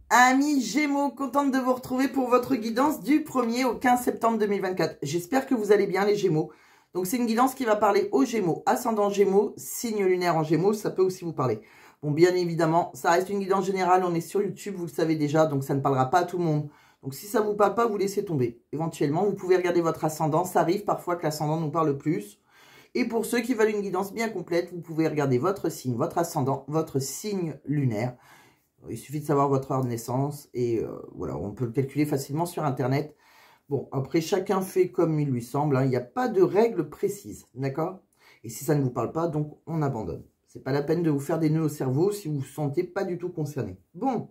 Amis Gémeaux, contente de vous retrouver pour votre guidance du 1er au 15 septembre 2024. J'espère que vous allez bien les Gémeaux. Donc c'est une guidance qui va parler aux Gémeaux, ascendant Gémeaux, signe lunaire en Gémeaux, ça peut aussi vous parler. Bon, bien évidemment, ça reste une guidance générale, on est sur YouTube, vous le savez déjà, donc ça ne parlera pas à tout le monde. Donc si ça ne vous parle pas, vous laissez tomber. Éventuellement, vous pouvez regarder votre ascendant, ça arrive parfois que l'ascendant nous parle plus. Et pour ceux qui veulent une guidance bien complète, vous pouvez regarder votre signe, votre ascendant, votre signe lunaire. Il suffit de savoir votre heure de naissance et voilà, on peut le calculer facilement sur Internet. Bon, après, chacun fait comme il lui semble. Hein, il n'y a pas de règle précise, d'accord? Et si ça ne vous parle pas, donc on abandonne. C'est pas la peine de vous faire des nœuds au cerveau si vous ne vous sentez pas du tout concerné. Bon.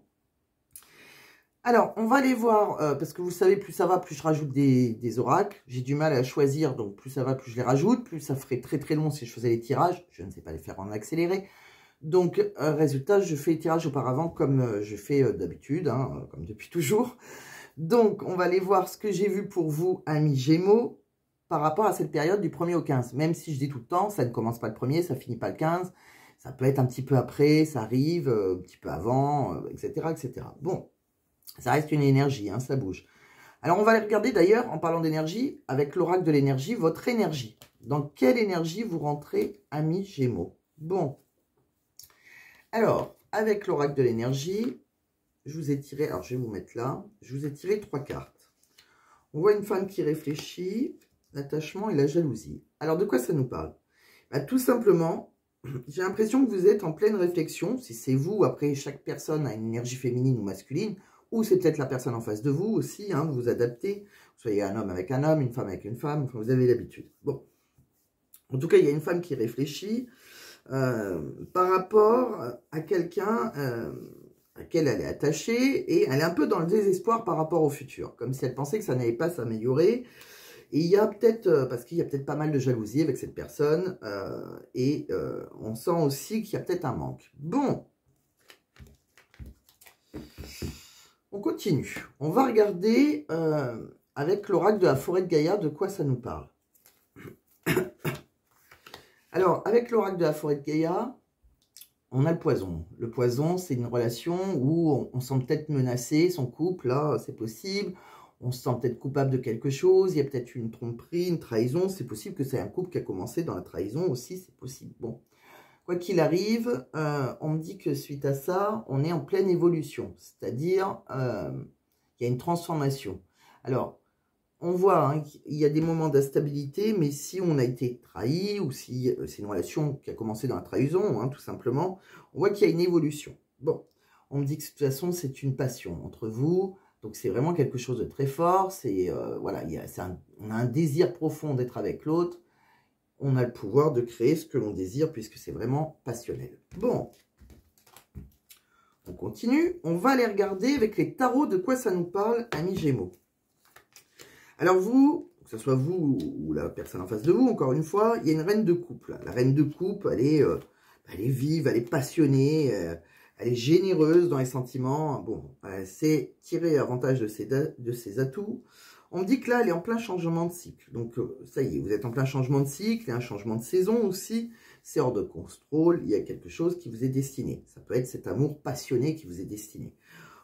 Alors, on va aller voir, parce que vous savez, plus ça va, plus je rajoute des oracles. J'ai du mal à choisir, donc plus ça va, plus je les rajoute. Plus ça ferait très très long si je faisais les tirages. Je ne sais pas les faire en accéléré. Donc, résultat, je fais les tirages auparavant comme je fais d'habitude, hein, comme depuis toujours. Donc, on va aller voir ce que j'ai vu pour vous, amis Gémeaux, par rapport à cette période du 1er au 15. Même si je dis tout le temps, ça ne commence pas le 1er, ça finit pas le 15. Ça peut être un petit peu après, ça arrive, un petit peu avant, etc., etc. Bon, ça reste une énergie, hein, ça bouge. Alors, on va aller regarder d'ailleurs, en parlant d'énergie, avec l'oracle de l'énergie, votre énergie. Dans quelle énergie vous rentrez, amis Gémeaux? Bon. Alors, avec l'oracle de l'énergie, je vous ai tiré, alors je vais vous mettre là, je vous ai tiré 3 cartes. On voit une femme qui réfléchit, l'attachement et la jalousie. Alors, de quoi ça nous parle? Bah, tout simplement, j'ai l'impression que vous êtes en pleine réflexion. Si c'est vous, après, chaque personne a une énergie féminine ou masculine, ou c'est peut-être la personne en face de vous aussi, hein, vous vous adaptez. Vous soyez un homme avec un homme, une femme avec une femme, enfin, vous avez l'habitude. Bon, en tout cas, il y a une femme qui réfléchit. Par rapport à quelqu'un à laquelle elle est attachée et elle est un peu dans le désespoir par rapport au futur, comme si elle pensait que ça n'allait pas s'améliorer. Et il y a peut-être, parce qu'il y a peut-être pas mal de jalousie avec cette personne et on sent aussi qu'il y a peut-être un manque. Bon, on continue. On va regarder avec l'oracle de la forêt de Gaïa de quoi ça nous parle. Alors, avec l'oracle de la forêt de Gaïa, on a le poison. Le poison, c'est une relation où on sent peut-être menacé, son couple, là, c'est possible. On se sent peut-être coupable de quelque chose. Il y a peut-être une tromperie, une trahison. C'est possible que c'est un couple qui a commencé dans la trahison aussi, c'est possible. Bon, quoi qu'il arrive, on me dit que suite à ça, on est en pleine évolution. C'est-à-dire, il y a une transformation. Alors, on voit hein, qu'il y a des moments d'instabilité, mais si on a été trahi, ou si c'est une relation qui a commencé dans la trahison, hein, tout simplement, on voit qu'il y a une évolution. Bon, on me dit que de toute façon, c'est une passion entre vous, donc c'est vraiment quelque chose de très fort, voilà, on a un désir profond d'être avec l'autre, on a le pouvoir de créer ce que l'on désire, puisque c'est vraiment passionnel. Bon, on continue, on va aller regarder avec les tarots de quoi ça nous parle, amis Gémeaux. Alors vous, que ce soit vous ou la personne en face de vous, encore une fois, il y a une reine de coupe. Là. La reine de coupe, elle est vive, elle est passionnée, elle est généreuse dans les sentiments. Bon, elle sait tirer avantage de ses atouts. On me dit que là, elle est en plein changement de cycle. Donc, ça y est, vous êtes en plein changement de cycle et un changement de saison aussi. C'est hors de contrôle, il y a quelque chose qui vous est destiné. Ça peut être cet amour passionné qui vous est destiné.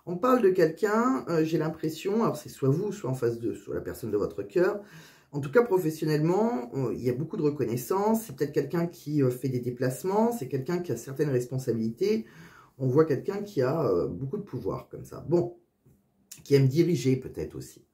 On parle de quelqu'un, j'ai l'impression, alors c'est soit vous, soit en face de, soit la personne de votre cœur. En tout cas, professionnellement, il y a beaucoup de reconnaissance. C'est peut-être quelqu'un qui fait des déplacements. C'est quelqu'un qui a certaines responsabilités. On voit quelqu'un qui a beaucoup de pouvoir, comme ça. Bon, qui aime diriger peut-être aussi.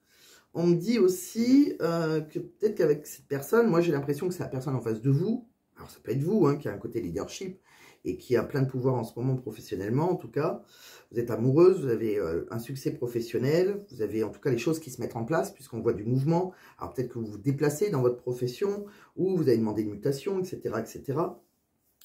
On me dit aussi que peut-être qu'avec cette personne, moi j'ai l'impression que c'est la personne en face de vous. Alors ça peut être vous, hein, qui a un côté leadership et qui a plein de pouvoir en ce moment professionnellement, en tout cas. Vous êtes amoureuse, vous avez un succès professionnel, vous avez en tout cas les choses qui se mettent en place, puisqu'on voit du mouvement. Alors peut-être que vous vous déplacez dans votre profession, ou vous avez demandé une mutation, etc., etc.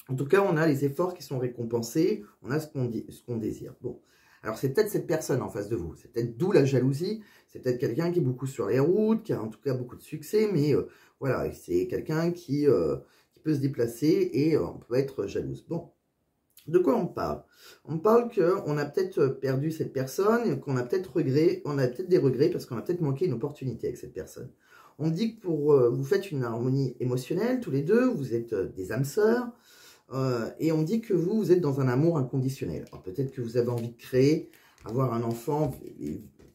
En tout cas, on a les efforts qui sont récompensés, on a ce qu'on désire. Bon, alors c'est peut-être cette personne en face de vous, c'est peut-être d'où la jalousie, c'est peut-être quelqu'un qui est beaucoup sur les routes, qui a en tout cas beaucoup de succès, mais voilà, c'est quelqu'un qui peut se déplacer et on peut être jalouse. Bon. De quoi on parle? On parle qu'on a peut-être perdu cette personne, qu'on a peut-être des regrets parce qu'on a peut-être manqué une opportunité avec cette personne. On dit que vous faites une harmonie émotionnelle, tous les deux, vous êtes des âmes sœurs, et on dit que vous êtes dans un amour inconditionnel. Alors peut-être que vous avez envie de créer avoir un enfant,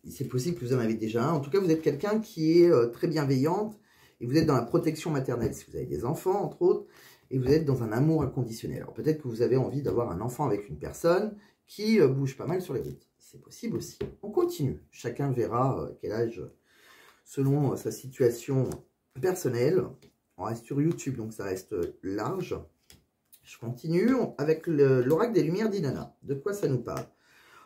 c'est possible que vous en avez déjà un. En tout cas, vous êtes quelqu'un qui est très bienveillante et vous êtes dans la protection maternelle si vous avez des enfants, entre autres, et vous êtes dans un amour inconditionnel. Alors peut-être que vous avez envie d'avoir un enfant avec une personne qui bouge pas mal sur les routes. C'est possible aussi. On continue. Chacun verra quel âge selon sa situation personnelle. On reste sur YouTube, donc ça reste large. Je continue avec l'oracle des Lumières d'Inanna. De quoi ça nous parle?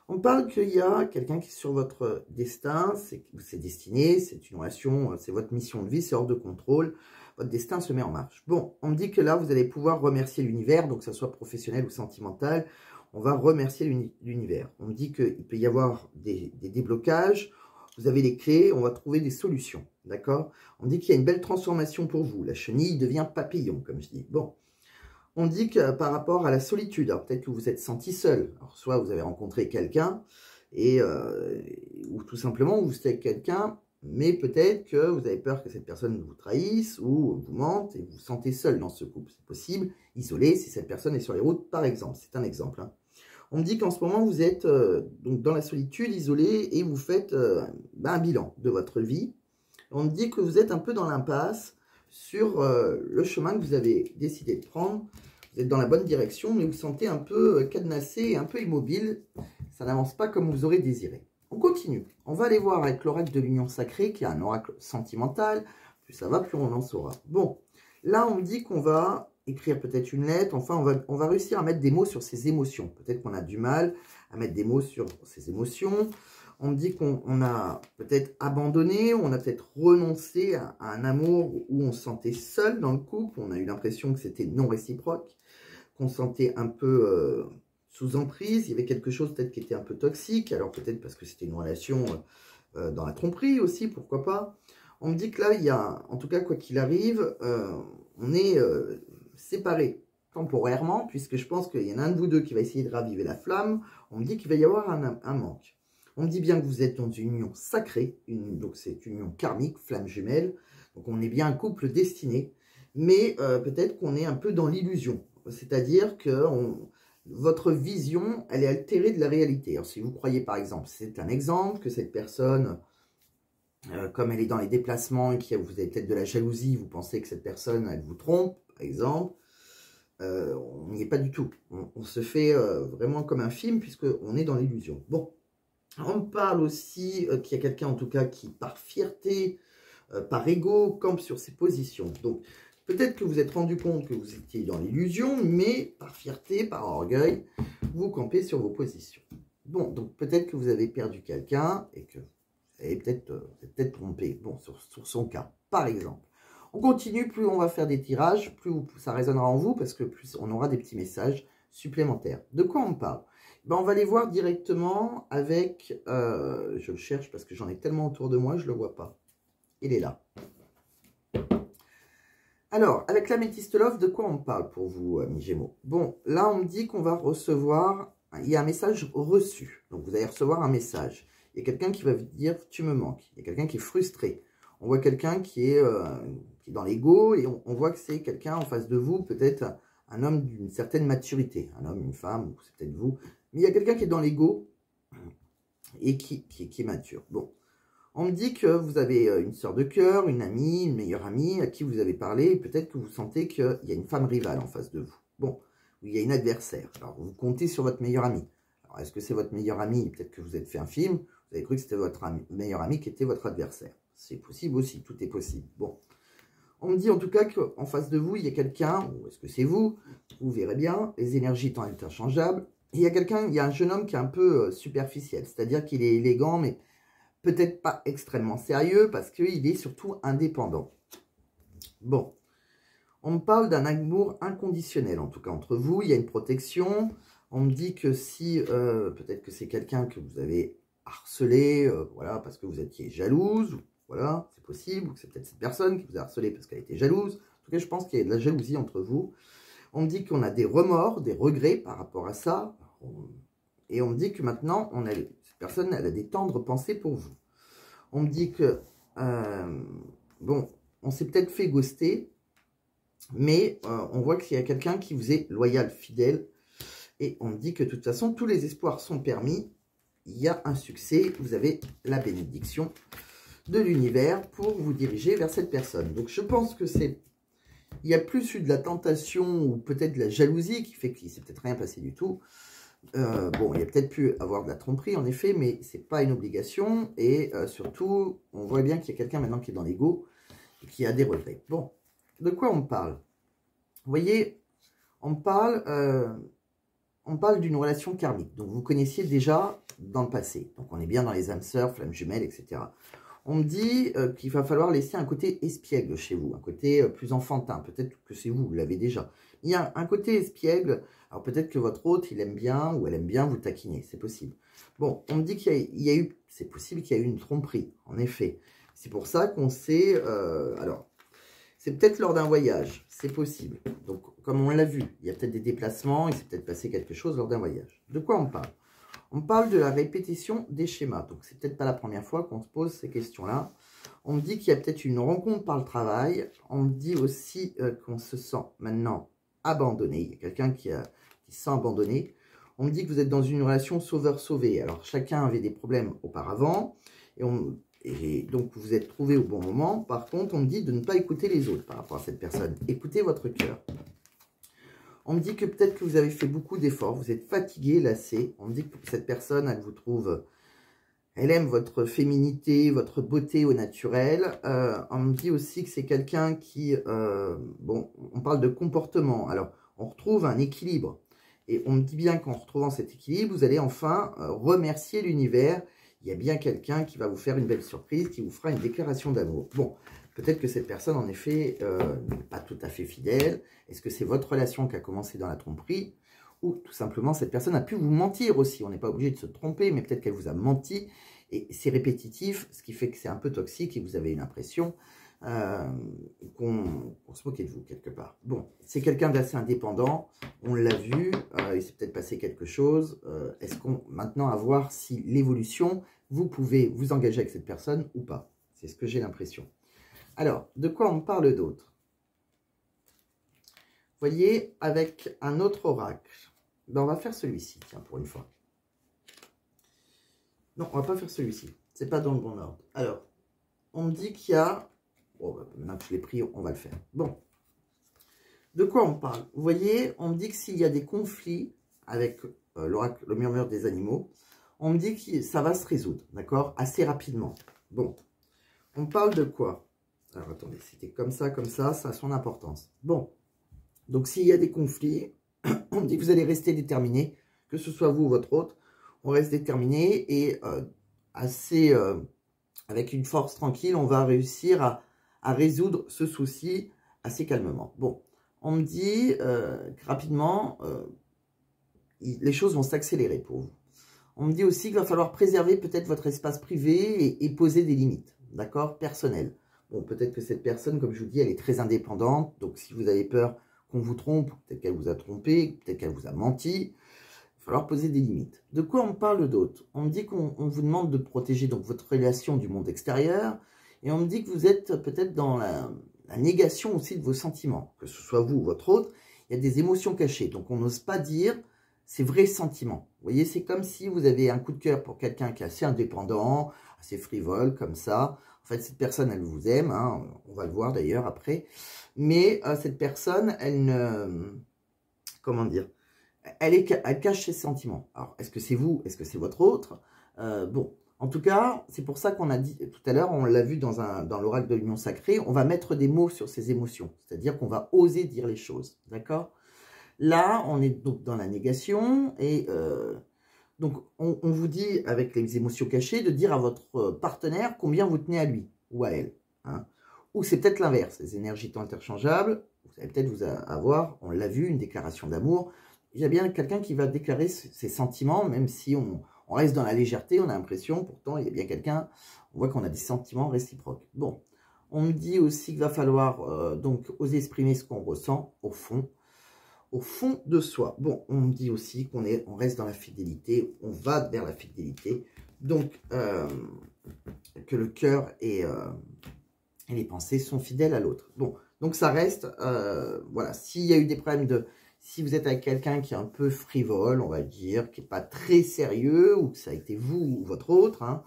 On parle qu'il y a quelqu'un qui est sur votre destin, c'est destiné, c'est une relation, c'est votre mission de vie, c'est hors de contrôle. Votre destin se met en marche. Bon, on me dit que là, vous allez pouvoir remercier l'univers, donc que ça soit professionnel ou sentimental. On va remercier l'univers. On me dit qu'il peut y avoir des déblocages. Vous avez les clés, on va trouver des solutions. D'accord? On me dit qu'il y a une belle transformation pour vous. La chenille devient papillon, comme je dis. Bon. On dit que par rapport à la solitude, alors peut-être que vous vous êtes senti seul. Alors soit vous avez rencontré quelqu'un, ou tout simplement vous êtes avec quelqu'un, mais peut-être que vous avez peur que cette personne vous trahisse ou vous mente et vous vous sentez seul dans ce couple. C'est possible, isolé, si cette personne est sur les routes, par exemple. C'est un exemple. Hein. On me dit qu'en ce moment, vous êtes donc dans la solitude, isolé, et vous faites un bilan de votre vie. On me dit que vous êtes un peu dans l'impasse sur le chemin que vous avez décidé de prendre. Vous êtes dans la bonne direction, mais vous vous sentez un peu cadenassé et un peu immobile. Ça n'avance pas comme vous aurez désiré. On continue. On va aller voir avec l'oracle de l'union sacrée, qui est un oracle sentimental. Plus ça va, plus on en saura. Bon, là, on me dit qu'on va écrire peut-être une lettre. Enfin, on va réussir à mettre des mots sur ses émotions. Peut-être qu'on a du mal à mettre des mots sur ses émotions. On me dit qu'on a peut-être abandonné, on a peut-être renoncé à un amour où on se sentait seul dans le couple. On a eu l'impression que c'était non réciproque, qu'on se sentait un peu sous emprise. Il y avait quelque chose peut-être qui était un peu toxique. Alors peut-être parce que c'était une relation dans la tromperie aussi, pourquoi pas. On me dit que là, il y a, en tout cas, quoi qu'il arrive, on est séparés temporairement, puisque je pense qu'il y en a un de vous deux qui va essayer de raviver la flamme. On me dit qu'il va y avoir un manque. On me dit bien que vous êtes dans une union sacrée, donc c'est une union karmique, flamme jumelle. Donc on est bien un couple destiné, mais peut-être qu'on est un peu dans l'illusion. C'est-à-dire que votre vision, elle est altérée de la réalité. Alors si vous croyez par exemple, c'est un exemple, que cette personne, comme elle est dans les déplacements et que vous avez peut-être de la jalousie, vous pensez que cette personne, elle vous trompe, par exemple, on n'y est pas du tout. On se fait vraiment comme un film, puisqu'on est dans l'illusion. Bon. On me parle aussi qu'il y a quelqu'un, en tout cas, qui, par fierté, par ego, campe sur ses positions. Donc, peut-être que vous êtes rendu compte que vous étiez dans l'illusion, mais par fierté, par orgueil, vous campez sur vos positions. Bon, donc peut-être que vous avez perdu quelqu'un et que vous avez peut-être trompé, bon, sur son cas, par exemple. On continue, plus on va faire des tirages, plus ça résonnera en vous, parce que plus on aura des petits messages supplémentaires. De quoi on parle? Ben, on va les voir directement avec, je le cherche parce que j'en ai tellement autour de moi, je ne le vois pas. Il est là. Alors, avec l'améthyste love, de quoi on parle pour vous, mes Gémeaux? Bon, là, on me dit qu'on va recevoir, il y a un message reçu. Donc, vous allez recevoir un message. Il y a quelqu'un qui va vous dire, tu me manques. Il y a quelqu'un qui est frustré. On voit quelqu'un qui est dans l'ego et on voit que c'est quelqu'un en face de vous, peut-être un homme d'une certaine maturité. Un homme, une femme, ou c'est peut-être vous. Mais il y a quelqu'un qui est dans l'ego et qui est mature. Bon, on me dit que vous avez une sœur de cœur, une amie, une meilleure amie à qui vous avez parlé. Et peut-être que vous sentez qu'il y a une femme rivale en face de vous. Bon, il y a une adversaire. Alors, vous comptez sur votre meilleure amie. Alors, est-ce que c'est votre meilleure amie? Peut-être que vous avez fait un film. Vous avez cru que c'était votre meilleure amie qui était votre adversaire. C'est possible aussi, tout est possible. Bon. On me dit en tout cas qu'en face de vous, il y a quelqu'un, ou est-ce que c'est vous? Vous verrez bien, les énergies étant interchangeables. Il y a quelqu'un, il y a un jeune homme qui est un peu superficiel, c'est-à-dire qu'il est élégant, mais peut-être pas extrêmement sérieux, parce qu'il est surtout indépendant. Bon, on me parle d'un amour inconditionnel, en tout cas entre vous, il y a une protection. On me dit que si, peut-être que c'est quelqu'un que vous avez harcelé, voilà, parce que vous étiez jalouse, voilà, c'est possible, ou que c'est peut-être cette personne qui vous a harcelé parce qu'elle était jalouse. En tout cas, je pense qu'il y a de la jalousie entre vous. On me dit qu'on a des remords, des regrets par rapport à ça. Et on me dit que maintenant, cette personne, elle a des tendres pensées pour vous. On me dit que, bon, on s'est peut-être fait ghoster, mais on voit qu'il y a quelqu'un qui vous est loyal, fidèle. Et on me dit que de toute façon, tous les espoirs sont permis. il y a un succès, vous avez la bénédiction de l'univers pour vous diriger vers cette personne. Donc je pense que il y a plus eu de la tentation ou peut-être de la jalousie qui fait qu'il ne s'est peut-être rien passé du tout. Bon, il y a peut-être pu avoir de la tromperie en effet, mais c'est pas une obligation. Et surtout, on voit bien qu'il y a quelqu'un maintenant qui est dans l'ego et qui a des regrets. Bon, de quoi on parle? Vous voyez, on parle d'une relation karmique. Donc vous connaissiez déjà dans le passé. Donc on est bien dans les âmes sœurs, flammes jumelles, etc. On me dit qu'il va falloir laisser un côté espiègle chez vous, un côté plus enfantin. Peut-être que c'est vous, vous l'avez déjà. Il y a un côté espiègle. Alors peut-être que votre hôte, il aime bien ou elle aime bien vous taquiner. C'est possible. Bon, on me dit qu'il y a eu, c'est possible qu'il y a eu une tromperie, en effet. C'est pour ça qu'on sait... alors, c'est peut-être lors d'un voyage. C'est possible. Donc, comme on l'a vu, il y a peut-être des déplacements. Il s'est peut-être passé quelque chose lors d'un voyage. De quoi on parle? On parle de la répétition des schémas. Donc, c'est peut-être pas la première fois qu'on se pose ces questions-là. On me dit qu'il y a peut-être une rencontre par le travail. On me dit aussi qu'on se sent maintenant abandonné. Il y a quelqu'un qui se sent abandonné. On me dit que vous êtes dans une relation sauveur-sauvé. Alors, chacun avait des problèmes auparavant. Et donc, vous vous êtes trouvé au bon moment. Par contre, on me dit de ne pas écouter les autres par rapport à cette personne. Écoutez votre cœur. On me dit que peut-être que vous avez fait beaucoup d'efforts, vous êtes fatigué, lassé. On me dit que cette personne, elle vous trouve, elle aime votre féminité, votre beauté au naturel. On me dit aussi que c'est quelqu'un qui, bon, on parle de comportement. Alors, on retrouve un équilibre. Et on me dit bien qu'en retrouvant cet équilibre, vous allez enfin remercier l'univers. Il y a bien quelqu'un qui va vous faire une belle surprise, qui vous fera une déclaration d'amour. Bon. Peut-être que cette personne, en effet, n'est pas tout à fait fidèle. Est-ce que c'est votre relation qui a commencé dans la tromperie? Ou tout simplement, cette personne a pu vous mentir aussi. On n'est pas obligé de se tromper, mais peut-être qu'elle vous a menti. Et c'est répétitif, ce qui fait que c'est un peu toxique et vous avez une impression qu'on se moquait de vous quelque part. Bon, c'est quelqu'un d'assez indépendant. On l'a vu, il s'est peut-être passé quelque chose. Est-ce qu'on, maintenant, à voir si l'évolution, vous pouvez vous engager avec cette personne ou pas? C'est ce que j'ai l'impression. Alors, de quoi on parle d'autre? Vous voyez, avec un autre oracle. Ben, on va faire celui-ci, tiens, pour une fois. Non, on va pas faire celui-ci. C'est pas dans le bon ordre. Alors, on me dit qu'il y a... Bon, maintenant que je l'ai pris, on va le faire. Bon. De quoi on parle? Vous voyez, on me dit que s'il y a des conflits avec l'oracle, le murmure des animaux, on me dit que ça va se résoudre, d'accord? Assez rapidement. Bon. On parle de quoi? Alors, attendez, c'était comme ça, ça a son importance. Bon, donc s'il y a des conflits, on dit que vous allez rester déterminé, que ce soit vous ou votre hôte, on reste déterminé et avec une force tranquille, on va réussir à résoudre ce souci assez calmement. Bon, on me dit rapidement, les choses vont s'accélérer pour vous. On me dit aussi qu'il va falloir préserver peut-être votre espace privé et poser des limites, d'accord, personnelles. Bon, peut-être que cette personne, comme je vous dis, elle est très indépendante. Donc, si vous avez peur qu'on vous trompe, peut-être qu'elle vous a trompé, peut-être qu'elle vous a menti, il va falloir poser des limites. De quoi on parle d'autre? On me dit qu'on vous demande de protéger donc votre relation du monde extérieur. Et on me dit que vous êtes peut-être dans la négation aussi de vos sentiments. Que ce soit vous ou votre autre, il y a des émotions cachées. Donc, on n'ose pas dire ces vrais sentiments. Vous voyez, c'est comme si vous avez un coup de cœur pour quelqu'un qui est assez indépendant, assez frivole, comme ça. En fait, cette personne, elle vous aime, hein, on va le voir d'ailleurs après. Mais cette personne, elle ne... Comment dire? Elle cache ses sentiments. Alors, est-ce que c'est vous? Est-ce que c'est votre autre? Bon, en tout cas, c'est pour ça qu'on a dit tout à l'heure, on l'a vu dans l'oracle de l'union sacrée, on va mettre des mots sur ses émotions. C'est-à-dire qu'on va oser dire les choses, d'accord? Là, on est donc dans la négation et... donc, on vous dit, avec les émotions cachées, de dire à votre partenaire combien vous tenez à lui ou à elle. Hein. Ou c'est peut-être l'inverse, les énergies sont interchangeables. Vous allez peut-être vous avoir, on l'a vu, une déclaration d'amour. Il y a bien quelqu'un qui va déclarer ses sentiments, même si on reste dans la légèreté, on a l'impression, pourtant il y a bien quelqu'un, on voit qu'on a des sentiments réciproques. Bon, on me dit aussi qu'il va falloir donc oser exprimer ce qu'on ressent au fond de soi. Bon, on me dit aussi qu'on reste dans la fidélité, on va vers la fidélité, donc que le cœur et les pensées sont fidèles à l'autre. Bon, donc ça reste, voilà, s'il y a eu des problèmes Si vous êtes avec quelqu'un qui est un peu frivole, on va dire, qui n'est pas très sérieux, ou que ça a été vous ou votre autre, hein,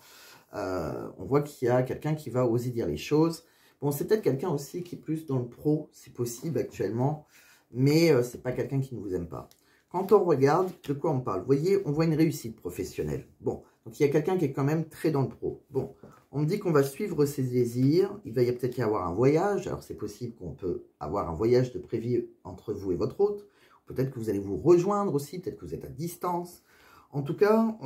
on voit qu'il y a quelqu'un qui va oser dire les choses. Bon, c'est peut-être quelqu'un aussi qui est plus dans le pro, c'est possible actuellement, mais c'est pas quelqu'un qui ne vous aime pas. Quand on regarde, de quoi on parle? Vous voyez, on voit une réussite professionnelle. Bon, donc il y a quelqu'un qui est quand même très dans le pro. Bon, on me dit qu'on va suivre ses désirs, il va peut-être y avoir un voyage, alors c'est possible qu'on peut avoir un voyage de prévu entre vous et votre hôte, peut-être que vous allez vous rejoindre aussi, peut-être que vous êtes à distance. En tout cas,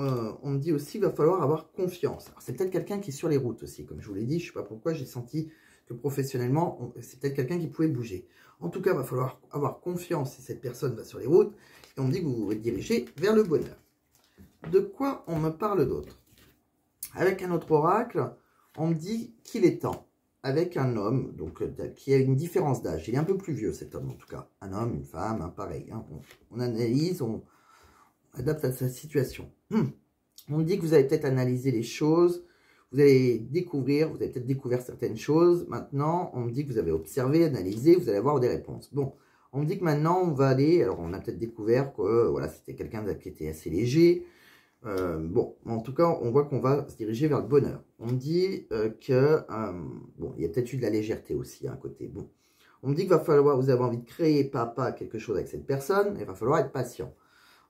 on me dit aussi qu'il va falloir avoir confiance. Alors c'est peut-être quelqu'un qui est sur les routes aussi, comme je vous l'ai dit, je ne sais pas pourquoi, j'ai senti que professionnellement, c'est peut-être quelqu'un qui pouvait bouger. En tout cas, il va falloir avoir confiance si cette personne va sur les routes, et on me dit que vous vous dirigez vers le bonheur. De quoi on me parle d'autre? Avec un autre oracle, on me dit qu'il est temps, avec un homme, donc qui a une différence d'âge. Il est un peu plus vieux, cet homme, en tout cas. Un homme, une femme, hein, pareil. Hein. On analyse, on adapte à sa situation. On me dit que vous allez peut-être analyser les choses, vous allez découvrir, vous avez peut-être découvert certaines choses. Maintenant, on me dit que vous avez observé, analysé, vous allez avoir des réponses. Bon, on me dit que maintenant, on va aller, alors on a peut-être découvert que voilà, c'était quelqu'un qui était assez léger. Bon, en tout cas, on voit qu'on va se diriger vers le bonheur. On me dit bon, il y a peut-être eu de la légèreté aussi à un côté. Bon, on me dit qu'il va falloir, vous avez envie de créer pas à pas quelque chose avec cette personne, il va falloir être patient.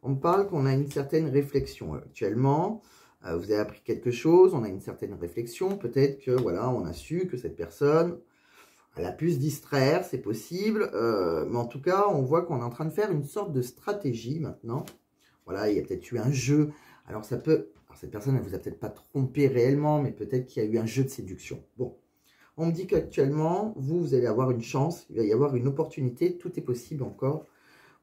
On me parle qu'on a une certaine réflexion actuellement. Vous avez appris quelque chose, on a une certaine réflexion. Peut-être que voilà, on a su que cette personne, elle a pu se distraire, c'est possible. Mais en tout cas, on voit qu'on est en train de faire une sorte de stratégie maintenant. Voilà, il y a peut-être eu un jeu. Alors ça peut, alors cette personne, elle vous a peut-être pas trompé réellement, mais peut-être qu'il y a eu un jeu de séduction. Bon, on me dit qu'actuellement, vous allez avoir une chance, il va y avoir une opportunité, tout est possible encore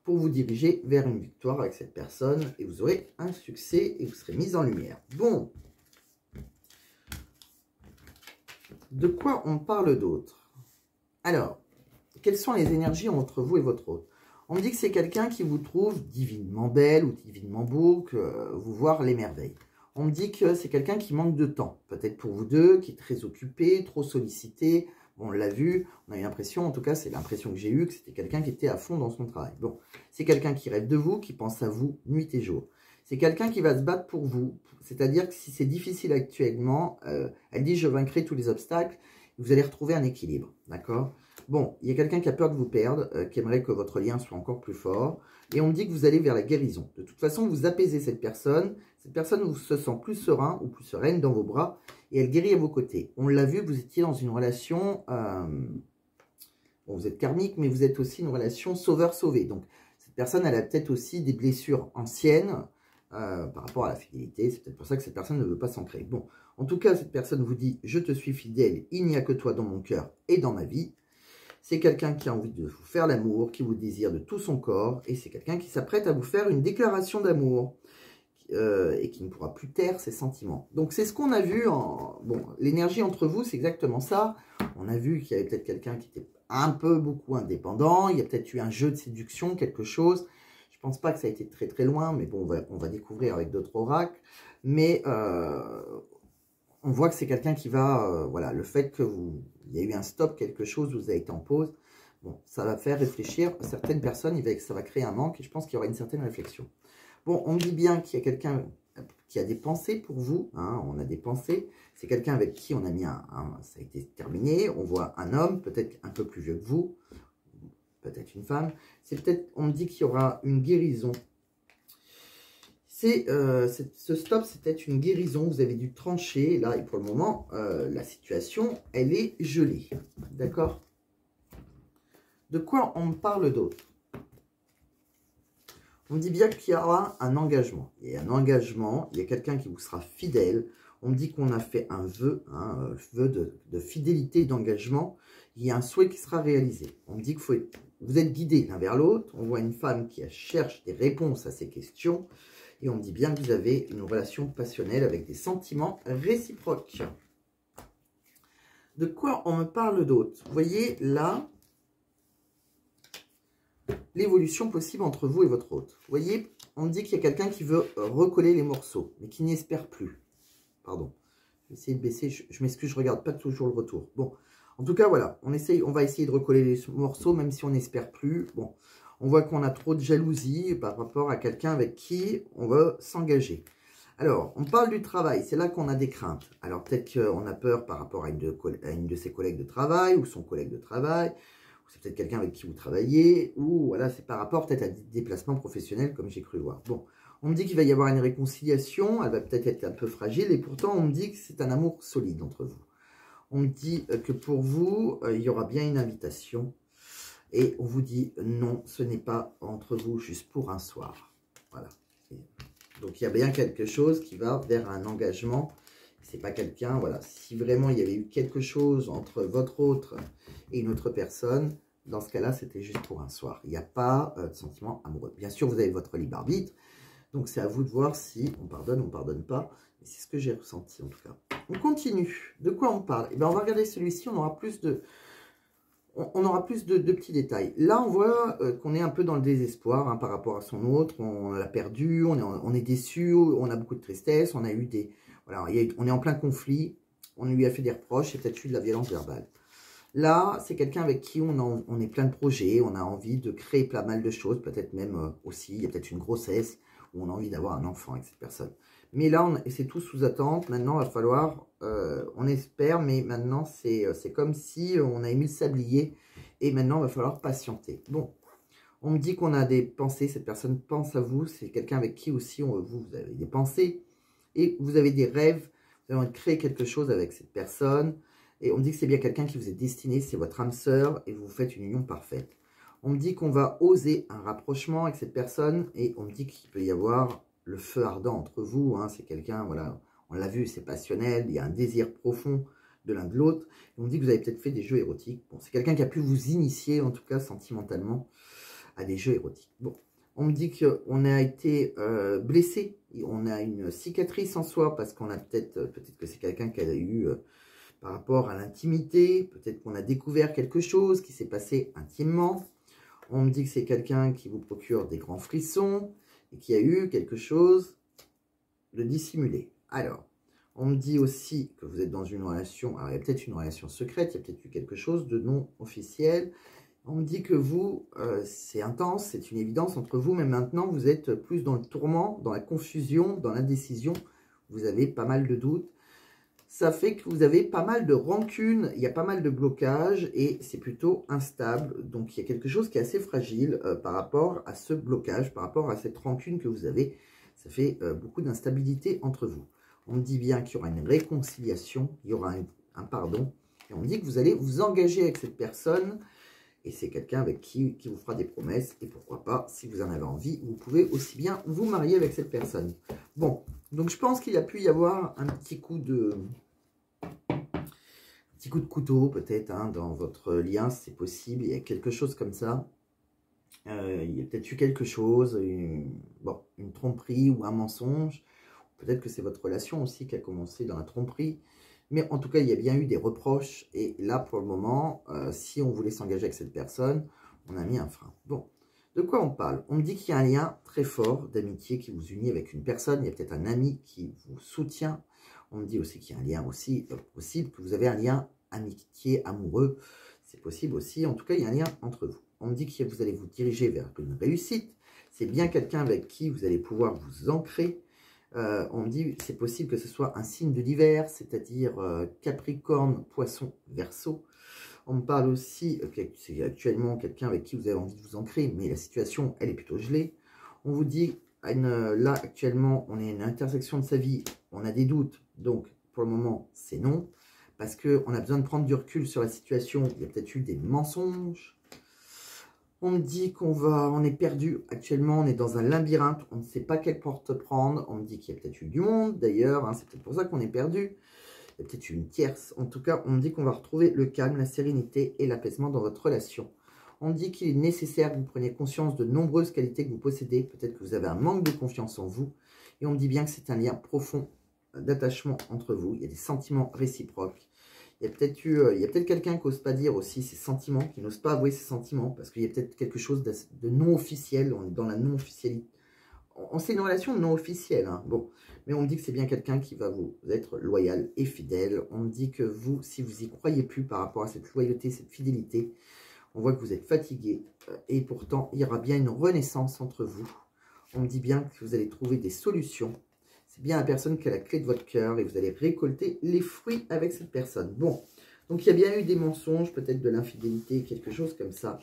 pour vous diriger vers une victoire avec cette personne et vous aurez un succès et vous serez mis en lumière. Bon, de quoi on parle d'autre? Alors, quelles sont les énergies entre vous et votre hôte? On me dit que c'est quelqu'un qui vous trouve divinement belle ou divinement beau, que vous voir les merveilles. On me dit que c'est quelqu'un qui manque de temps, peut-être pour vous deux, qui est très occupé, trop sollicité. Bon, on l'a vu, on a eu l'impression, en tout cas c'est l'impression que j'ai eue, que c'était quelqu'un qui était à fond dans son travail. Bon, c'est quelqu'un qui rêve de vous, qui pense à vous nuit et jour. C'est quelqu'un qui va se battre pour vous, c'est-à-dire que si c'est difficile actuellement, elle dit je vaincrai tous les obstacles, vous allez retrouver un équilibre, d'accord? Bon, il y a quelqu'un qui a peur de vous perdre, qui aimerait que votre lien soit encore plus fort, et on me dit que vous allez vers la guérison. De toute façon, vous apaisez cette personne vous se sent plus serein ou plus sereine dans vos bras, et elle guérit à vos côtés. On l'a vu, vous étiez dans une relation, bon, vous êtes karmique, mais vous êtes aussi une relation sauveur-sauvé. Donc, cette personne, elle a peut-être aussi des blessures anciennes par rapport à la fidélité. C'est peut-être pour ça que cette personne ne veut pas s'ancrer. Bon, en tout cas, cette personne vous dit « Je te suis fidèle, il n'y a que toi dans mon cœur et dans ma vie ». C'est quelqu'un qui a envie de vous faire l'amour, qui vous désire de tout son corps, et c'est quelqu'un qui s'apprête à vous faire une déclaration d'amour. Et qui ne pourra plus taire ses sentiments. Donc c'est ce qu'on a vu en... Bon, l'énergie entre vous, c'est exactement ça. On a vu qu'il y avait peut-être quelqu'un qui était un peu beaucoup indépendant. Il y a peut-être eu un jeu de séduction, quelque chose. Je pense pas que ça a été très très loin, mais bon, on va découvrir avec d'autres oracles. Mais on voit que c'est quelqu'un qui va... voilà, le fait que il y a eu un stop, quelque chose, vous avez été en pause. Bon, ça va faire réfléchir certaines personnes, ça va créer un manque, et je pense qu'il y aura une certaine réflexion. Bon, on me dit bien qu'il y a quelqu'un qui a des pensées pour vous. Hein, on a des pensées. C'est quelqu'un avec qui on a mis ça a été terminé. On voit un homme, peut-être un peu plus vieux que vous. Peut-être une femme. C'est peut-être, on me dit qu'il y aura une guérison. Ce stop, c'est peut-être une guérison. Vous avez dû trancher. Là, et pour le moment, la situation, elle est gelée. D'accord? De quoi on me parle d'autre? On me dit bien qu'il y aura un engagement. Il y a un engagement, il y a quelqu'un qui vous sera fidèle. On me dit qu'on a fait un vœu, un vœu de fidélité et d'engagement. Il y a un souhait qui sera réalisé. On me dit que vous êtes guidés l'un vers l'autre. On voit une femme qui cherche des réponses à ces questions. Et on me dit bien que vous avez une relation passionnelle avec des sentiments réciproques. De quoi on me parle d'autre? Vous voyez là... l'évolution possible entre vous et votre hôte. Vous voyez, on me dit qu'il y a quelqu'un qui veut recoller les morceaux, mais qui n'espère plus. Pardon, je vais essayer de baisser, je m'excuse, je ne regarde pas toujours le retour. Bon, en tout cas, voilà, on va essayer de recoller les morceaux, même si on n'espère plus. Bon, On voit qu'on a trop de jalousie par rapport à quelqu'un avec qui on va s'engager. Alors, on parle du travail, c'est là qu'on a des craintes. Alors, peut-être qu'on a peur par rapport à une de ses collègues de travail ou son collègue de travail, ou c'est peut-être quelqu'un avec qui vous travaillez, ou voilà, c'est par rapport peut-être à des déplacements professionnels comme j'ai cru voir. Bon, on me dit qu'il va y avoir une réconciliation, elle va peut-être être un peu fragile, et pourtant on me dit que c'est un amour solide entre vous. On me dit que pour vous, il y aura bien une invitation, et on vous dit non, ce n'est pas entre vous juste pour un soir. Voilà. Donc, il y a bien quelque chose qui va vers un engagement. C'est pas quelqu'un, voilà. Si vraiment il y avait eu quelque chose entre votre autre et une autre personne, dans ce cas-là, c'était juste pour un soir. Il n'y a pas de sentiment amoureux. Bien sûr, vous avez votre libre arbitre. Donc, c'est à vous de voir si on pardonne ou on ne pardonne pas. C'est ce que j'ai ressenti, en tout cas. On continue. De quoi on parle? Eh bien, on va regarder celui-ci. On aura plus de... On aura plus de petits détails. Là, on voit qu'on est un peu dans le désespoir hein, par rapport à son autre. On l'a perdu, on est déçu, on a beaucoup de tristesse, on a eu des... Voilà, on est en plein conflit, on lui a fait des reproches, et peut-être eu de la violence verbale. Là, c'est quelqu'un avec qui on est plein de projets, on a envie de créer pas mal de choses, peut-être même aussi, il y a peut-être une grossesse, où on a envie d'avoir un enfant avec cette personne. Mais là, c'est tout sous attente. Maintenant, il va falloir, on espère, mais maintenant, c'est comme si on a mis le sablier. Et maintenant, il va falloir patienter. Bon, on me dit qu'on a des pensées. Cette personne pense à vous. C'est quelqu'un avec qui aussi, vous avez des pensées. Et vous avez des rêves. Vous avez envie de créer quelque chose avec cette personne. Et on me dit que c'est bien quelqu'un qui vous est destiné. C'est votre âme sœur. Et vous faites une union parfaite. On me dit qu'on va oser un rapprochement avec cette personne. Et on me dit qu'il peut y avoir... le feu ardent entre vous, hein, c'est quelqu'un, voilà, on l'a vu, c'est passionnel, il y a un désir profond de l'un de l'autre. On me dit que vous avez peut-être fait des jeux érotiques. Bon, c'est quelqu'un qui a pu vous initier, en tout cas sentimentalement, à des jeux érotiques. Bon, on me dit qu'on a été blessé, on a une cicatrice en soi, parce qu'on a peut-être que c'est quelqu'un qui a eu, par rapport à l'intimité, peut-être qu'on a découvert quelque chose qui s'est passé intimement. On me dit que c'est quelqu'un qui vous procure des grands frissons, et qu'il y a eu quelque chose de dissimulé. Alors, on me dit aussi que vous êtes dans une relation, alors il y a peut-être une relation secrète, il y a peut-être eu quelque chose de non officiel. On me dit que vous, c'est intense, c'est une évidence entre vous, mais maintenant vous êtes plus dans le tourment, dans la confusion, dans l'indécision. Vous avez pas mal de doutes. Ça fait que vous avez pas mal de rancune, il y a pas mal de blocages et c'est plutôt instable. Donc, il y a quelque chose qui est assez fragile par rapport à ce blocage, par rapport à cette rancune que vous avez. Ça fait beaucoup d'instabilité entre vous. On me dit bien qu'il y aura une réconciliation, il y aura un pardon. Et on me dit que vous allez vous engager avec cette personne et c'est quelqu'un avec qui vous fera des promesses. Et pourquoi pas, si vous en avez envie, vous pouvez aussi bien vous marier avec cette personne. Bon, donc je pense qu'il a pu y avoir un petit coup de couteau peut-être hein, dans votre lien, c'est possible. Il y a quelque chose comme ça. Il y a peut-être eu quelque chose, une tromperie ou un mensonge. Peut-être que c'est votre relation aussi qui a commencé dans la tromperie. Mais en tout cas, il y a bien eu des reproches. Et là, pour le moment, si on voulait s'engager avec cette personne, on a mis un frein. Bon, de quoi on parle? On me dit qu'il y a un lien très fort d'amitié qui vous unit avec une personne. Il y a peut-être un ami qui vous soutient. On me dit aussi qu'il y a un lien aussi possible, que vous avez un lien amitié, amoureux. C'est possible aussi. En tout cas, il y a un lien entre vous. On me dit que vous allez vous diriger vers une réussite. C'est bien quelqu'un avec qui vous allez pouvoir vous ancrer. On me dit c'est possible que ce soit un signe de l'hiver, c'est-à-dire Capricorne, Poisson, Verseau. On me parle aussi que c'est actuellement quelqu'un avec qui vous avez envie de vous ancrer, mais la situation, elle est plutôt gelée. On vous dit, là, actuellement, on est à une intersection de sa vie, on a des doutes, donc pour le moment, c'est non. Parce qu'on a besoin de prendre du recul sur la situation, il y a peut-être eu des mensonges. On me dit on est perdu actuellement, on est dans un labyrinthe, on ne sait pas quelle porte prendre. On me dit qu'il y a peut-être eu du monde d'ailleurs, hein, c'est peut-être pour ça qu'on est perdu. Il y a peut-être eu une tierce. En tout cas, on me dit qu'on va retrouver le calme, la sérénité et l'apaisement dans votre relation. On me dit qu'il est nécessaire que vous preniez conscience de nombreuses qualités que vous possédez. Peut-être que vous avez un manque de confiance en vous. Et on me dit bien que c'est un lien profond d'attachement entre vous. Il y a des sentiments réciproques. Il y a peut-être quelqu'un qui n'ose pas dire aussi ses sentiments, qui n'ose pas avouer ses sentiments, parce qu'il y a peut-être quelque chose de non officiel, on est dans la non-officialité. C'est une relation non officielle, hein. Bon, mais on me dit que c'est bien quelqu'un qui va vous être loyal et fidèle. On me dit que vous, si vous y croyez plus par rapport à cette loyauté, cette fidélité, On voit que vous êtes fatigué et pourtant, il y aura bien une renaissance entre vous. On me dit bien que vous allez trouver des solutions. C'est bien la personne qui a la clé de votre cœur et vous allez récolter les fruits avec cette personne. Bon, donc il y a bien eu des mensonges, peut-être de l'infidélité, quelque chose comme ça.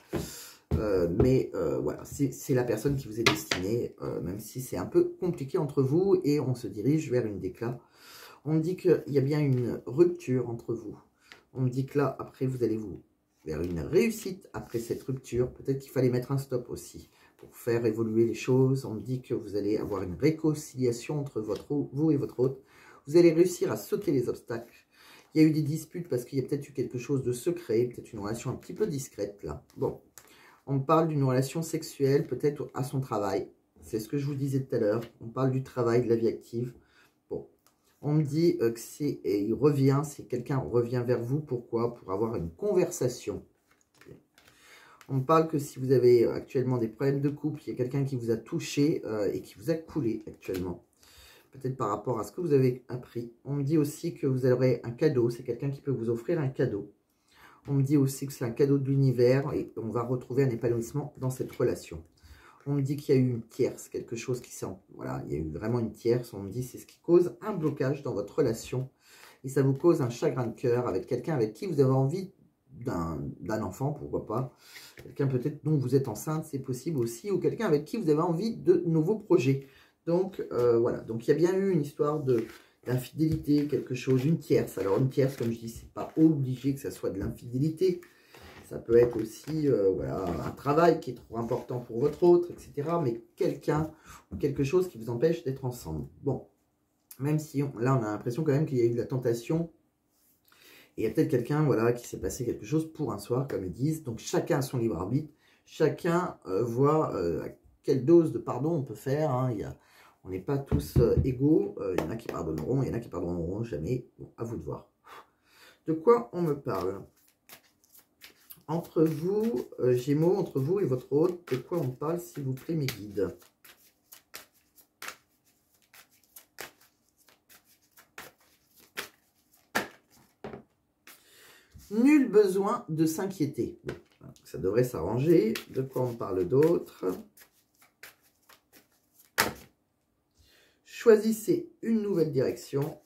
Voilà, c'est la personne qui vous est destinée, même si c'est un peu compliqué entre vous et on se dirige vers une déclat. On me dit qu'il y a bien une rupture entre vous. On me dit que là, après, vous allez vous vers une réussite après cette rupture. Peut-être qu'il fallait mettre un stop aussi pour faire évoluer les choses. On me dit que vous allez avoir une réconciliation entre vous et votre hôte. Vous allez réussir à sauter les obstacles. Il y a eu des disputes parce qu'il y a peut-être eu quelque chose de secret, peut-être une relation un petit peu discrète là. Bon, on me parle d'une relation sexuelle, peut-être à son travail. C'est ce que je vous disais tout à l'heure. On parle du travail, de la vie active. Bon, on me dit que c'est, et il revient, si quelqu'un revient vers vous, pourquoi? Pour avoir une conversation. On me parle que si vous avez actuellement des problèmes de couple, il y a quelqu'un qui vous a touché et qui vous a coulé actuellement. Peut-être par rapport à ce que vous avez appris. On me dit aussi que vous aurez un cadeau. C'est quelqu'un qui peut vous offrir un cadeau. On me dit aussi que c'est un cadeau de l'univers et on va retrouver un épanouissement dans cette relation. On me dit qu'il y a eu une tierce, quelque chose qui s'est... Voilà, il y a eu vraiment une tierce. On me dit que c'est ce qui cause un blocage dans votre relation. Et ça vous cause un chagrin de cœur avec quelqu'un avec qui vous avez envie d'un enfant, pourquoi pas. Quelqu'un peut-être dont vous êtes enceinte, c'est possible aussi. Ou quelqu'un avec qui vous avez envie de nouveaux projets. Donc, voilà. Donc, il y a bien eu une histoire d'infidélité, quelque chose, une tierce. Alors, une tierce, comme je dis, c'est pas obligé que ça soit de l'infidélité. Ça peut être aussi voilà, un travail qui est trop important pour votre autre, etc. Mais quelqu'un ou quelque chose qui vous empêche d'être ensemble. Bon, même si là, on a l'impression quand même qu'il y a eu de la tentation. Et il y a peut-être quelqu'un voilà, qui s'est passé quelque chose pour un soir, comme ils disent. Donc, chacun a son libre arbitre. Chacun voit à quelle dose de pardon on peut faire. Hein. On n'est pas tous égaux. Il y en a qui pardonneront, il y en a qui pardonneront jamais. Bon, à vous de voir. De quoi on me parle? Entre vous, Gémeaux, entre vous et votre hôte, de quoi on parle, s'il vous plaît, mes guides? Nul besoin de s'inquiéter. Bon, ça devrait s'arranger. De quoi on parle d'autre? Choisissez une nouvelle direction.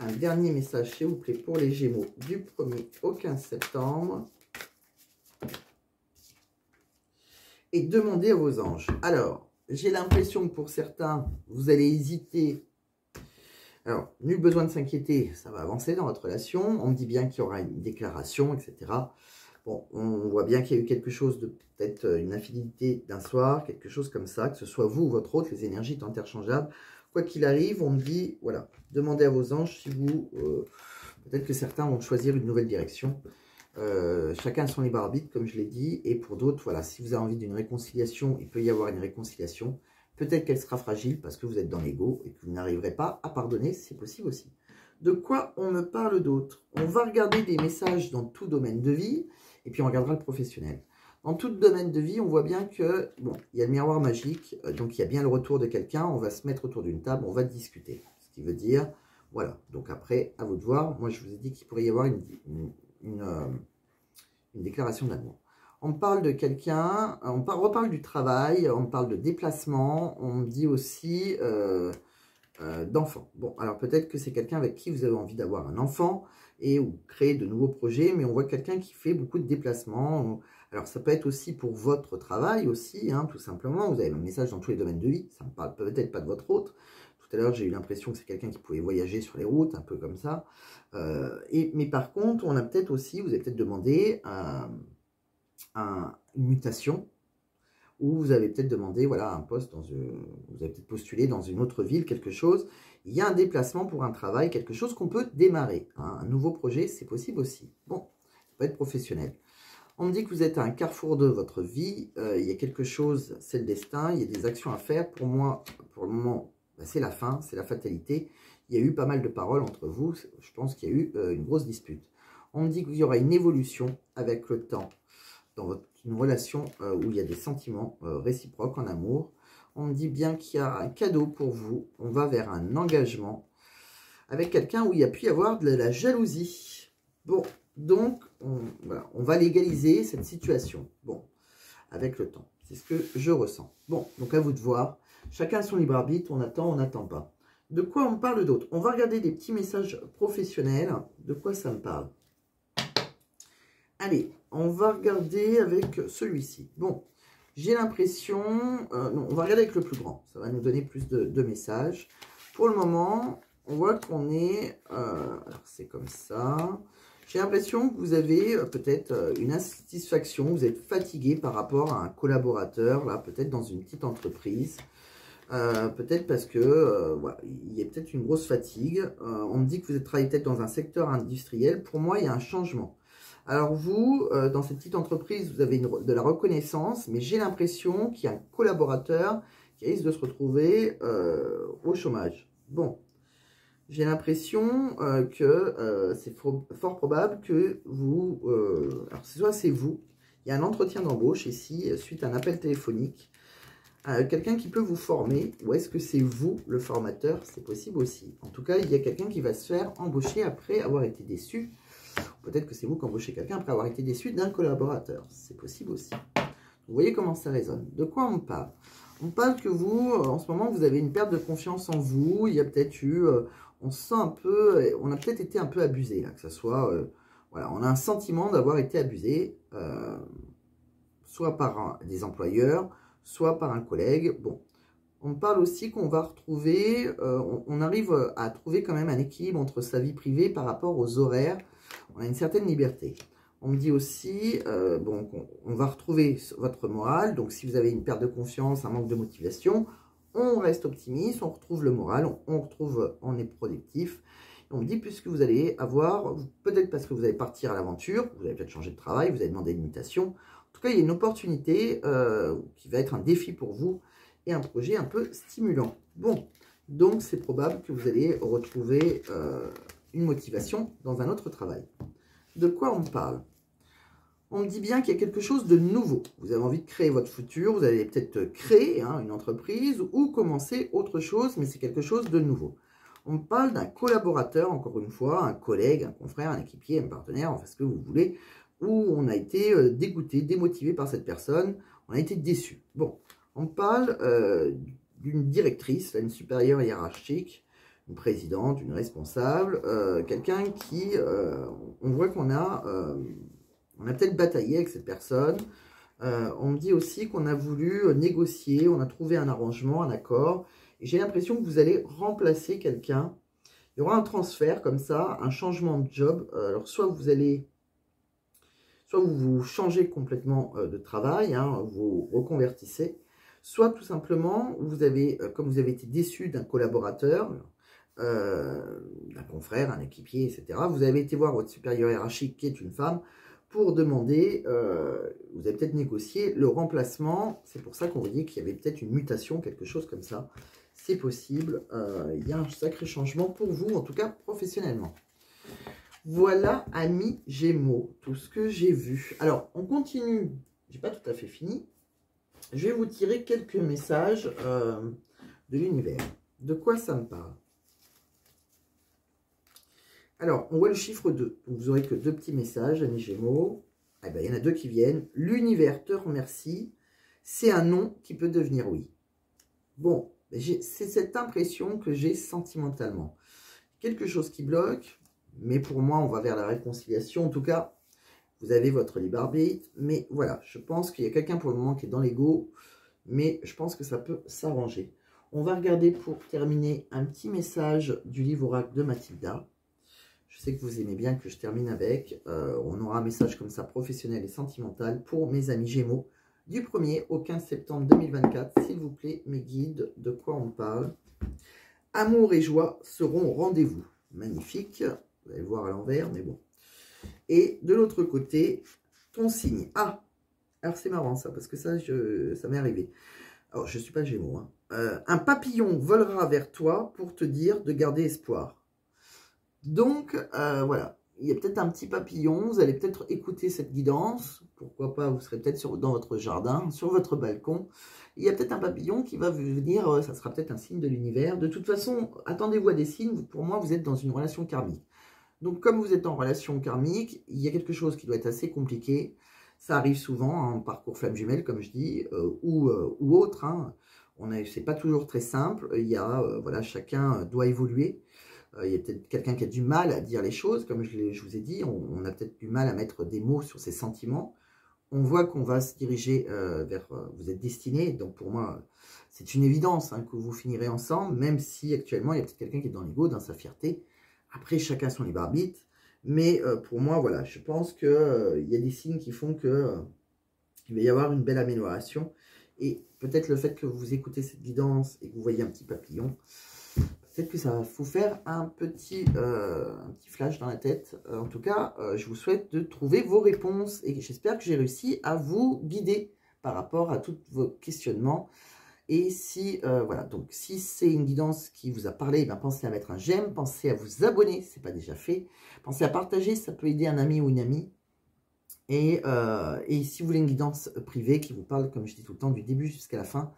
Un dernier message, s'il vous plaît, pour les Gémeaux du 1er au 15 septembre. Et demandez à vos anges. Alors, j'ai l'impression que pour certains, vous allez hésiter. Alors, nul besoin de s'inquiéter, ça va avancer dans votre relation. On me dit bien qu'il y aura une déclaration, etc. Bon, on voit bien qu'il y a eu quelque chose de peut-être une infidélité d'un soir, quelque chose comme ça, que ce soit vous ou votre autre, les énergies sont interchangeables. Quoi qu'il arrive, on me dit, voilà, demandez à vos anges si vous... peut-être que certains vont choisir une nouvelle direction. Chacun a son libre arbitre, comme je l'ai dit. Et pour d'autres, voilà, si vous avez envie d'une réconciliation, il peut y avoir une réconciliation. Peut-être qu'elle sera fragile parce que vous êtes dans l'ego et que vous n'arriverez pas à pardonner, c'est possible aussi. De quoi on me parle d'autre? On va regarder des messages dans tout domaine de vie et puis on regardera le professionnel. Dans tout domaine de vie, on voit bien que, bon, il y a le miroir magique, donc il y a bien le retour de quelqu'un, on va se mettre autour d'une table, on va discuter. Ce qui veut dire, voilà, donc après, à vous de voir. Moi, je vous ai dit qu'il pourrait y avoir une déclaration d'amour. On parle de quelqu'un, on reparle du travail, on parle de déplacement, on me dit aussi d'enfants. Bon, alors peut-être que c'est quelqu'un avec qui vous avez envie d'avoir un enfant et ou créer de nouveaux projets, mais on voit quelqu'un qui fait beaucoup de déplacements. Alors ça peut être aussi pour votre travail aussi, hein, tout simplement. Vous avez un message dans tous les domaines de vie, ça ne parle peut-être pas de votre autre. Tout à l'heure, j'ai eu l'impression que c'est quelqu'un qui pouvait voyager sur les routes, un peu comme ça. Mais par contre, on a peut-être aussi, vous avez peut-être demandé une mutation, ou vous avez peut-être demandé voilà, un poste, vous avez peut-être postulé dans une autre ville, quelque chose. Il y a un déplacement pour un travail, quelque chose qu'on peut démarrer. Hein, un nouveau projet, c'est possible aussi. Bon, ça peut être professionnel. On me dit que vous êtes à un carrefour de votre vie. Il y a quelque chose, c'est le destin, il y a des actions à faire. Pour moi, pour le moment, c'est la fin, c'est la fatalité. Il y a eu pas mal de paroles entre vous. Je pense qu'il y a eu une grosse dispute. On me dit qu'il y aura une évolution avec le temps une relation où il y a des sentiments réciproques en amour. On me dit bien qu'il y a un cadeau pour vous. On va vers un engagement avec quelqu'un où il y a pu y avoir de la jalousie. Bon, donc, voilà, on va légaliser cette situation. Bon, avec le temps. C'est ce que je ressens. Bon, donc à vous de voir. Chacun a son libre arbitre. On attend, on n'attend pas. De quoi on parle d'autre? On va regarder des petits messages professionnels. De quoi ça me parle? Allez, on va regarder avec celui-ci. Bon, j'ai l'impression... non, on va regarder avec le plus grand. Ça va nous donner plus de messages. Pour le moment, on voit qu'on est... alors, c'est comme ça. J'ai l'impression que vous avez peut-être une insatisfaction. Vous êtes fatigué par rapport à un collaborateur, là, peut-être dans une petite entreprise. Peut-être parce que voilà, il y a peut-être une grosse fatigue. On me dit que vous êtes travaillé peut-être dans un secteur industriel. Pour moi, il y a un changement. Alors vous, dans cette petite entreprise, vous avez de la reconnaissance, mais j'ai l'impression qu'il y a un collaborateur qui risque de se retrouver au chômage. Bon, j'ai l'impression que c'est fort probable que vous... alors soit c'est vous, il y a un entretien d'embauche ici, suite à un appel téléphonique. Quelqu'un qui peut vous former, ou est-ce que c'est vous le formateur? C'est possible aussi. En tout cas, il y a quelqu'un qui va se faire embaucher après avoir été déçu. Peut-être que c'est vous qui embauchez quelqu'un après avoir été déçu d'un collaborateur. C'est possible aussi. Vous voyez comment ça résonne. De quoi on parle? On parle que vous, en ce moment, vous avez une perte de confiance en vous. Il y a peut-être eu... on se sent un peu... On a peut-être été un peu abusé, là. Que ce soit... voilà, on a un sentiment d'avoir été abusé. Soit par des employeurs, soit par un collègue. Bon. On parle aussi qu'on va retrouver... on arrive à trouver quand même un équilibre entre sa vie privée par rapport aux horaires. On a une certaine liberté. On me dit aussi, bon, on va retrouver votre morale. Donc, si vous avez une perte de confiance, un manque de motivation, on reste optimiste, on retrouve le moral, on est productif. Et on me dit, puisque vous allez avoir, peut-être parce que vous allez partir à l'aventure, vous allez peut-être changer de travail, vous allez demander une mutation. En tout cas, il y a une opportunité qui va être un défi pour vous et un projet un peu stimulant. Bon, donc c'est probable que vous allez retrouver... une motivation dans un autre travail. De quoi on parle? On me dit bien qu'il y a quelque chose de nouveau. Vous avez envie de créer votre futur, vous allez peut-être créer une entreprise ou commencer autre chose, mais c'est quelque chose de nouveau. On me parle d'un collaborateur, encore une fois, un collègue, un confrère, un équipier, un partenaire, enfin ce que vous voulez, où on a été dégoûté, démotivé par cette personne, on a été déçu. Bon, on me parle d'une directrice, une supérieure hiérarchique, une présidente, une responsable, quelqu'un qui, on voit qu'on a, on a peut-être bataillé avec cette personne. On me dit aussi qu'on a voulu négocier, on a trouvé un arrangement, un accord. Et j'ai l'impression que vous allez remplacer quelqu'un. Il y aura un transfert comme ça, un changement de job. Alors soit vous changez complètement de travail, vous reconvertissez, soit tout simplement, vous avez, comme vous avez été déçu d'un collaborateur, d'un confrère, un équipier, etc. Vous avez été voir votre supérieur hiérarchique qui est une femme pour demander, vous avez peut-être négocié le remplacement. C'est pour ça qu'on vous dit qu'il y avait peut-être une mutation, quelque chose comme ça. C'est possible. Il y a un sacré changement pour vous, en tout cas professionnellement. Voilà, amis Gémeaux, tout ce que j'ai vu. Alors, on continue. J'ai pas tout à fait fini. Je vais vous tirer quelques messages de l'univers. De quoi ça me parle? Alors, on voit le chiffre 2. Donc, vous n'aurez que 2 petits messages, amis Gémeaux. Eh ben, il y en a 2 qui viennent. L'univers te remercie. C'est un non qui peut devenir oui. Bon, c'est cette impression que j'ai sentimentalement. Quelque chose qui bloque, mais pour moi, on va vers la réconciliation. En tout cas, vous avez votre libre arbitre. Mais voilà, je pense qu'il y a quelqu'un pour le moment qui est dans l'ego. Mais je pense que ça peut s'arranger. On va regarder pour terminer un petit message du livre oracle de Mathilda. Je sais que vous aimez bien que je termine avec. On aura un message comme ça, professionnel et sentimental, pour mes amis Gémeaux, du 1er au 15 septembre 2024. S'il vous plaît, mes guides, de quoi on parle? Amour et joie seront au rendez-vous. Magnifique. Vous allez le voir à l'envers, mais bon. Et de l'autre côté, ton signe. Ah, alors c'est marrant ça, parce que ça m'est arrivé. Alors, je ne suis pas Gémeaux. Un papillon volera vers toi pour te dire de garder espoir. Donc, voilà. il y a peut-être un petit papillon, vous allez peut-être écouter cette guidance, pourquoi pas, vous serez peut-être dans votre jardin, sur votre balcon, il y a peut-être un papillon qui va venir, ça sera peut-être un signe de l'univers. De toute façon, attendez-vous à des signes, pour moi vous êtes dans une relation karmique. Donc comme vous êtes en relation karmique, il y a quelque chose qui doit être assez compliqué, ça arrive souvent en parcours flamme jumelle, comme je dis, ou autre, hein. C'est pas toujours très simple, il y a, voilà, chacun doit évoluer. Il y a peut-être quelqu'un qui a du mal à dire les choses, comme je vous ai dit, on a peut-être du mal à mettre des mots sur ses sentiments. On voit qu'on va se diriger vers... vous êtes destiné, donc pour moi, c'est une évidence hein, que vous finirez ensemble, même si actuellement, il y a peut-être quelqu'un qui est dans l'ego, dans sa fierté. Après, chacun son libre arbitre. Mais pour moi, voilà, je pense qu'il y a des signes qui font que il va y avoir une belle amélioration. Et peut-être le fait que vous écoutez cette guidance et que vous voyez un petit papillon, peut-être que ça va vous faire un petit flash dans la tête. En tout cas, je vous souhaite de trouver vos réponses et j'espère que j'ai réussi à vous guider par rapport à tous vos questionnements. Et si, voilà, donc si c'est une guidance qui vous a parlé, ben, pensez à mettre un j'aime, pensez à vous abonner si ce n'est pas déjà fait, pensez à partager, ça peut aider un ami ou une amie. Et si vous voulez une guidance privée qui vous parle, comme je dis tout le temps, du début jusqu'à la fin,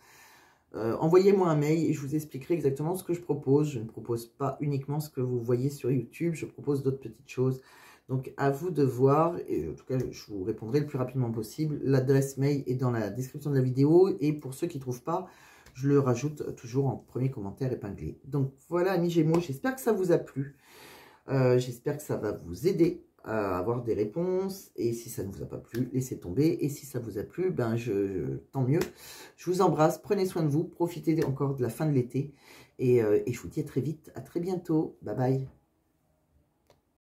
envoyez-moi un mail et je vous expliquerai exactement ce que je propose. Je ne propose pas uniquement ce que vous voyez sur YouTube, je propose d'autres petites choses. Donc à vous de voir, et en tout cas je vous répondrai le plus rapidement possible. L'adresse mail est dans la description de la vidéo et pour ceux qui ne trouvent pas, je le rajoute toujours en premier commentaire épinglé. Donc voilà amis Gémeaux, j'espère que ça vous a plu. J'espère que ça va vous aider à avoir des réponses. Et si ça ne vous a pas plu, laissez tomber. Et si ça vous a plu, ben tant mieux. Je vous embrasse, prenez soin de vous, profitez encore de la fin de l'été. Et je vous dis à très vite, à très bientôt. Bye bye.